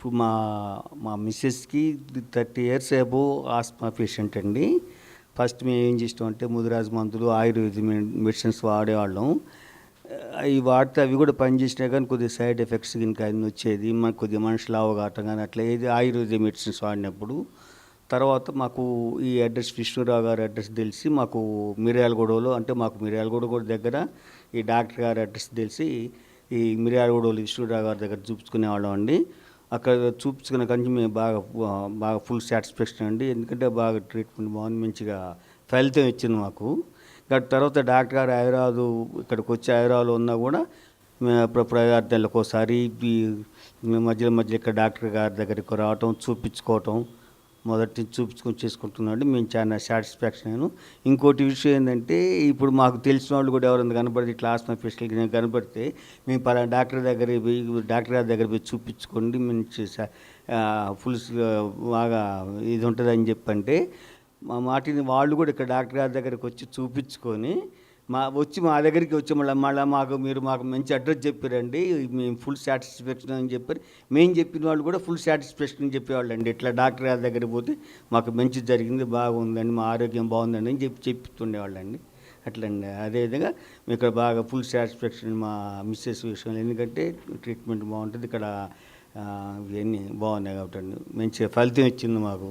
ఇప్పుడు మా మిసెస్‌కి 30 years above asthma patient అండి. ఫస్ట్ మేము ఏం చేసామంటే ముదిరాజ్ మందులు, ఆయుర్వేద మెడిసిన్స్ వాడేవాళ్ళం. అవి వాడితే అవి కూడా పనిచేసినా కానీ కొద్దిగా సైడ్ ఎఫెక్ట్స్ ఇంకా అన్నీ వచ్చేది. మనకు కొద్దిగా మనిషి లావు కావటం కానీ అట్లా ఏది ఆయుర్వేద మెడిసిన్స్ వాడినప్పుడు. తర్వాత మాకు ఈ అడ్రస్ విష్ణురావు గారి అడ్రస్ తెలిసి మాకు మిర్యాలగూడలో, అంటే మాకు మిర్యాలగూడ కూడా దగ్గర, ఈ డాక్టర్ గారి అడ్రస్ తెలిసి ఈ మిర్యాలగూడలో విష్ణురావు గారి దగ్గర చూపించుకునేవాళ్ళం అండి. అక్కడ చూపించుకున్న కంచి మేము బాగా ఫుల్ సాటిస్ఫాక్షన్ అండి. ఎందుకంటే బాగా ట్రీట్మెంట్ బాగుంది, మంచిగా ఫలితం ఇచ్చింది మాకు. తర్వాత డాక్టర్ గారు హైదరాబాదు ఇక్కడికి వచ్చి హైదరాబాద్లో ఉన్నా కూడా మేము అప్పుడప్పుడు 5-6 నెలలకు ఒకసారి మధ్యలో ఇక్కడ డాక్టర్ గారి దగ్గరికి రావటం, చూపించుకోవటం, మొదటి చూపించుకొని చేసుకుంటున్నాడు. మేము చాలా సాటిస్ఫాక్షన్ అయ్యాను. ఇంకోటి విషయం ఏంటంటే, ఇప్పుడు మాకు తెలిసిన వాళ్ళు కూడా ఎవరైనా కనపడితే ఇట్లా ఆస్మా స్పెషల్కి నేను కనపడితే మేము పలానా డాక్టర్ గారి దగ్గర పోయి చూపించుకోండి, మంచి ఫుల్ బాగా ఇది ఉంటుందని చెప్పంటే మా మాటిని వాళ్ళు కూడా ఇక్కడ డాక్టర్ గారి దగ్గరికి వచ్చి చూపించుకొని మా దగ్గరికి వచ్చి మళ్ళీ మాకు మంచి అడ్రస్ చెప్పారండి, మేము ఫుల్ సాటిస్ఫాక్షన్ అని చెప్పారు. మేము చెప్పిన వాళ్ళు కూడా ఫుల్ సాటిస్ఫాక్షన్ అని చెప్పేవాళ్ళు అండి. ఇట్లా డాక్టర్ గారి దగ్గరికి పోతే మాకు మంచి జరిగింది, బాగుందండి, మా ఆరోగ్యం బాగుందండి అని చెప్తుండేవాళ్ళు అండి. అట్లండి. అదేవిధంగా ఇక్కడ బాగా ఫుల్ సాటిస్ఫాక్షన్ మా మిస్సెస్ విషయంలో, ఎందుకంటే ట్రీట్మెంట్ బాగుంటుంది ఇక్కడ, ఇవన్నీ బాగున్నాయి కాబట్టి మంచిగా ఫలితం ఇచ్చింది మాకు.